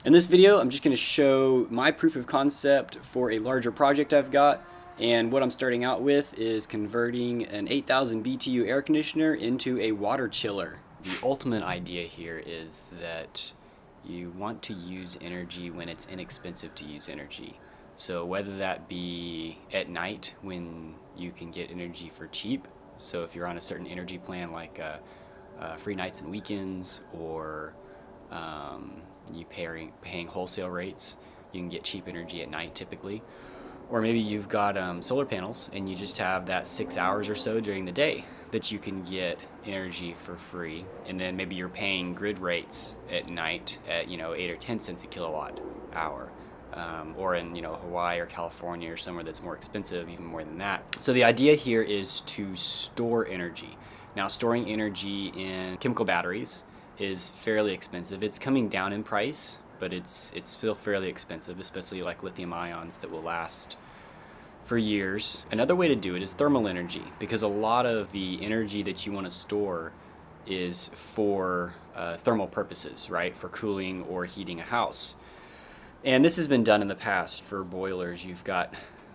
In this video, I'm just going to show my proof of concept for a larger project I've got, and what I'm starting out with is converting an 8,000 BTU air conditioner into a water chiller. The ultimate idea here is that you want to use energy when it's inexpensive to use energy. So whether that be at night when you can get energy for cheap, so if you're on a certain energy plan like free nights and weekends, or you paying wholesale rates, you can get cheap energy at night typically. Or maybe you've got solar panels and you just have that 6 hours or so during the day that you can get energy for free, and then maybe you're paying grid rates at night at 8 or 10 cents a kilowatt hour. Or in Hawaii or California or somewhere that's more expensive, even more than that. So the idea here is to store energy. Now, storing energy in chemical batteries is fairly expensive. It's coming down in price, but it's still fairly expensive, especially like lithium ions that will last for years. Another way to do it is thermal energy, because a lot of the energy that you want to store is for thermal purposes, right? For cooling or heating a house. And this has been done in the past for boilers. You've got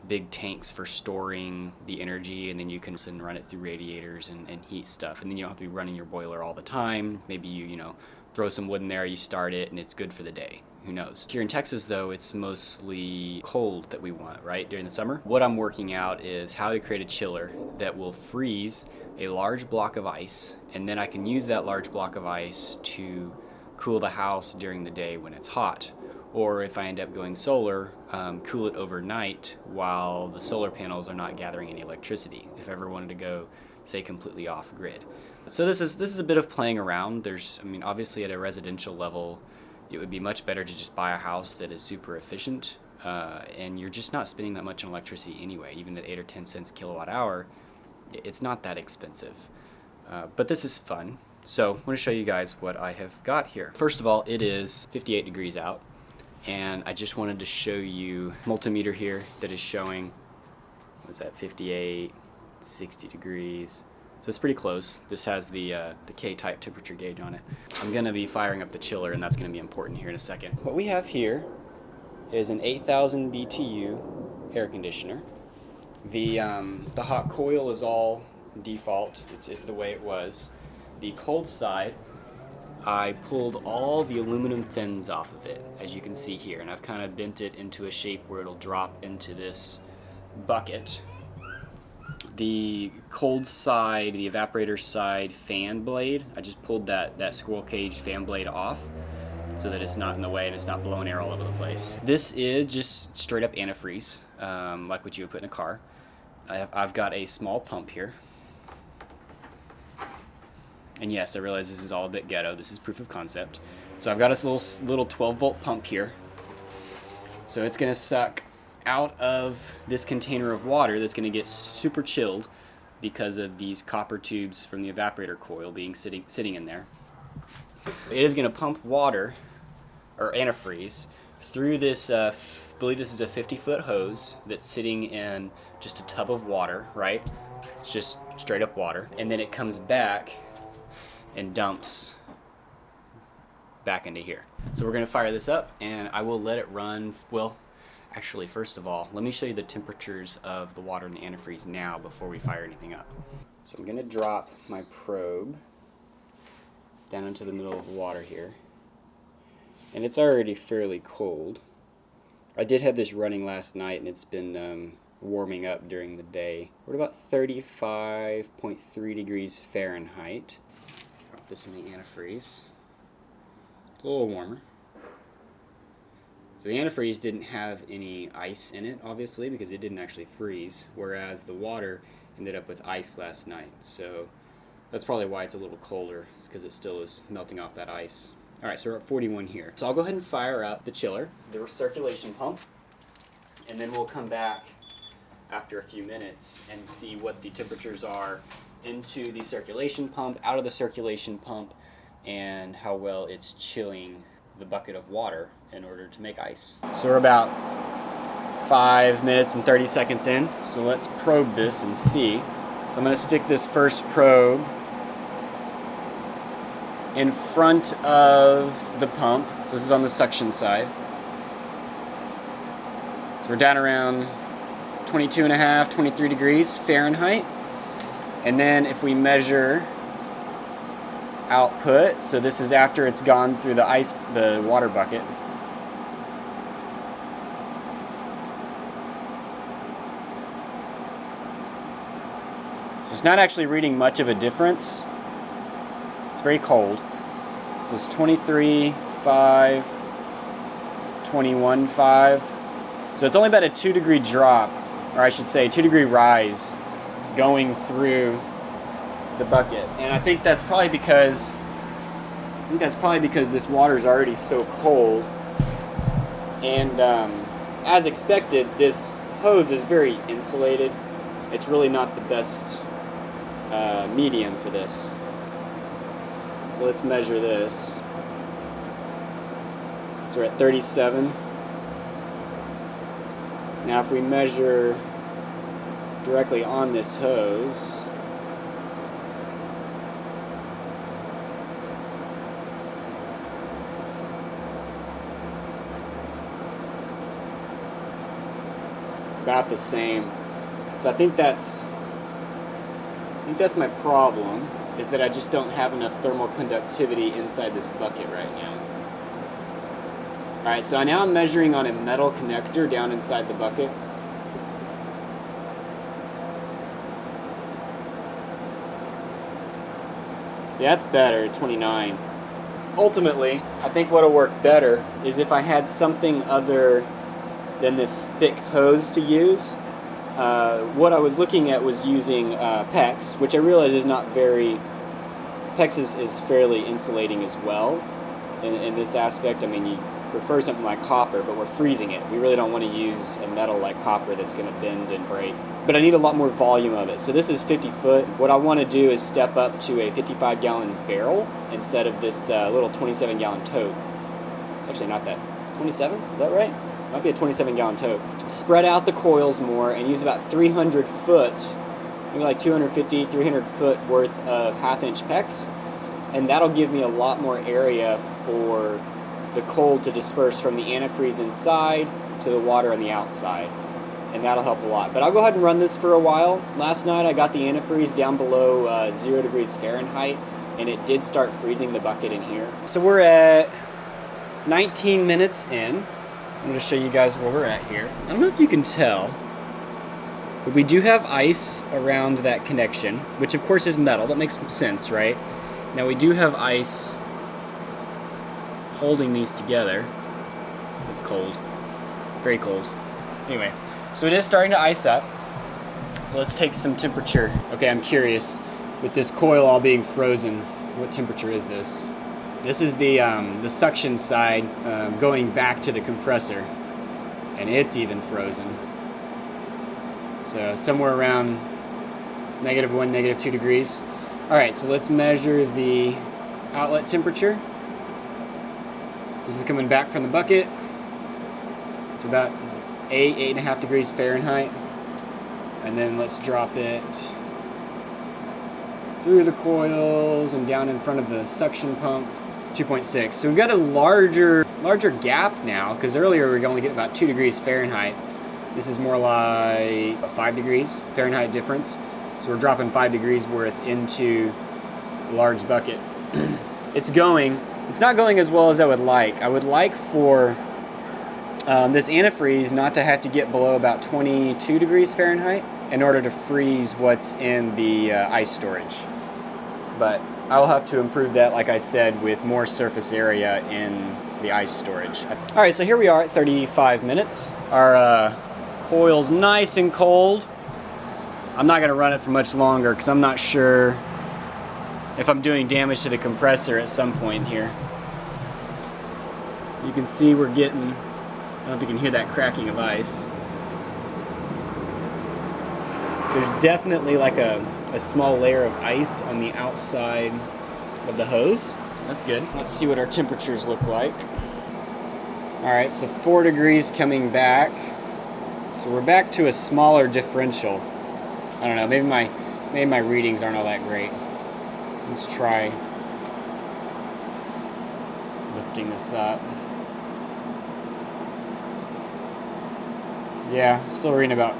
big tanks for storing the energy, and then you can run it through radiators and heat stuff. And then you don't have to be running your boiler all the time. Maybe you throw some wood in there, you start it, and it's good for the day. Who knows? Here in Texas, though, it's mostly cold that we want, right, during the summer. What I'm working out is how to create a chiller that will freeze a large block of ice, and then I can use that large block of ice to cool the house during the day when it's hot. Or if I end up going solar, cool it overnight while the solar panels are not gathering any electricity, if I ever wanted to go, say, completely off grid. So this is a bit of playing around. Obviously at a residential level, it would be much better to just buy a house that is super efficient, and you're just not spending that much on electricity anyway. Even at 8 or 10 cents kilowatt hour, it's not that expensive. But this is fun. So I'm going to show you guys what I have got here. First of all, it is 58 degrees out. And I just wanted to show you multimeter here that is showing, what's that, 58, 60 degrees. So it's pretty close. This has the K-type temperature gauge on it. I'm going to be firing up the chiller, and that's going to be important here in a second. What we have here is an 8,000 BTU air conditioner. The hot coil is all default. It's the way it was. The cold side, I pulled all the aluminum fins off of it, as you can see here, and I've kind of bent it into a shape where it'll drop into this bucket. The cold side, the evaporator side fan blade, I just pulled that squirrel cage fan blade off so that it's not in the way and it's not blowing air all over the place. This is just straight up antifreeze, like what you would put in a car. I've got a small pump here. And yes, I realize this is all a bit ghetto. This is proof of concept. So I've got this little 12-volt pump here. So it's going to suck out of this container of water that's going to get super chilled because of these copper tubes from the evaporator coil being sitting in there. It is going to pump water, or antifreeze, through this, I believe this is a 50-foot hose that's sitting in just a tub of water, right? It's just straight up water. And then it comes back and dumps back into here. So we're going to fire this up, and I will let it run. Well, actually, first of all, let me show you the temperatures of the water in the antifreeze now before we fire anything up. So I'm going to drop my probe down into the middle of the water here, and it's already fairly cold. I did have this running last night, and it's been warming up during the day. We're at about 35.3 degrees Fahrenheit. This in the antifreeze. It's a little warmer. So the antifreeze didn't have any ice in it, obviously, because it didn't actually freeze, whereas the water ended up with ice last night. So that's probably why it's a little colder. It's because it still is melting off that ice. Alright, so we're at 41 here. So I'll go ahead and fire up the chiller, the circulation pump, and then we'll come back after a few minutes and see what the temperatures are into the circulation pump, out of the circulation pump, and how well it's chilling the bucket of water in order to make ice. So we're about 5 minutes and 30 seconds in, so let's probe this and see. So I'm going to stick this first probe in front of the pump, So this is on the suction side. So we're down around 22.5, 23 degrees Fahrenheit. And then if we measure output, so this is after it's gone through the water bucket. So it's not actually reading much of a difference. It's very cold. So it's 23.5, 21.5. So it's only about a 2-degree drop, or I should say 2-degree rise going through the bucket. And I think that's probably because this water is already so cold. And as expected, this hose is very insulated. It's really not the best medium for this. So let's measure this. So we're at 37. Now if we measure directly on this hose, about the same. So I think that's my problem, is that I just don't have enough thermal conductivity inside this bucket right now. Alright, so now I'm measuring on a metal connector down inside the bucket. See, that's better, 29. Ultimately, I think what'll work better is if I had something other than this thick hose to use. What I was looking at was using PEX, which I realize is not very... PEX is fairly insulating as well in this aspect. I mean, you prefer something like copper, but we're freezing it. We really don't want to use a metal like copper that's going to bend and break. But I need a lot more volume of it. So this is 50 foot. What I want to do is step up to a 55-gallon barrel instead of this little 27-gallon tote. It's actually not that. 27? Is that right? Might be a 27-gallon tote. Spread out the coils more and use about 300 foot, maybe like 250, 300 foot worth of half-inch PEX, and that'll give me a lot more area for the cold to disperse from the antifreeze inside to the water on the outside, and that'll help a lot. But I'll go ahead and run this for a while. Last night I got the antifreeze down below 0 degrees Fahrenheit, and it did start freezing the bucket in here. So we're at 19 minutes in. I'm going to show you guys where we're at here. I don't know if you can tell, but we do have ice around that connection, which of course is metal. That makes sense, right? Now we do have ice holding these together. It's cold. Very cold. Anyway, so it is starting to ice up. So let's take some temperature. Okay, I'm curious. With this coil all being frozen, what temperature is this? This is the suction side going back to the compressor, and it's even frozen. So somewhere around -1, -2 degrees. All right, so let's measure the outlet temperature. So this is coming back from the bucket. It's about 8.5 degrees Fahrenheit. And then let's drop it through the coils and down in front of the suction pump. 2.6. So we've got a larger gap now, because earlier we were only getting about 2 degrees Fahrenheit. This is more like a 5 degrees Fahrenheit difference. So we're dropping 5 degrees worth into a large bucket. It's not going as well as I would like. I would like for this antifreeze not to have to get below about 22 degrees Fahrenheit in order to freeze what's in the ice storage. But I'll have to improve that, like I said, with more surface area in the ice storage. Alright, so here we are at 35 minutes. Our coil's nice and cold. I'm not going to run it for much longer because I'm not sure if I'm doing damage to the compressor at some point here. You can see we're getting, I don't know if you can hear that cracking of ice. There's definitely like a small layer of ice on the outside of the hose. That's good. Let's see what our temperatures look like. Alright, so 4 degrees coming back. So we're back to a smaller differential. I don't know, maybe my readings aren't all that great. Let's try lifting this up. Yeah, still reading about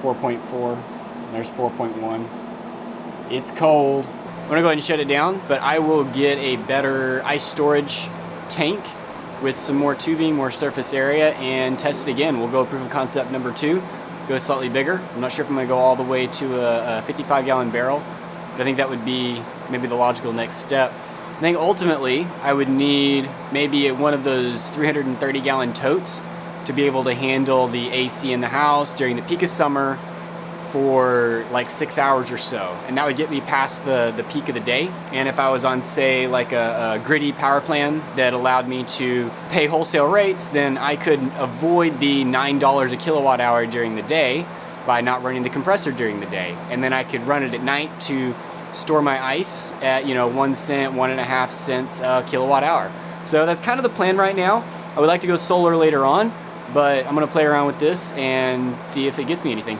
4.4. There's 4.1. It's cold. I'm gonna go ahead and shut it down, but I will get a better ice storage tank with some more tubing, more surface area, and test it again. We'll go proof of concept number 2, go slightly bigger. I'm not sure if I'm gonna go all the way to a 55-gallon barrel, but I think that would be maybe the logical next step. I think ultimately I would need maybe one of those 330-gallon totes to be able to handle the AC in the house during the peak of summer for like 6 hours or so, and that would get me past the peak of the day. And if I was on, say, like a Griddy power plan that allowed me to pay wholesale rates, then I could avoid the $9 a kilowatt hour during the day by not running the compressor during the day, and then I could run it at night to store my ice at 1 cent, 1.5 cents a kilowatt hour. So that's kind of the plan right now. I would like to go solar later on, but I'm gonna play around with this and see if it gets me anything.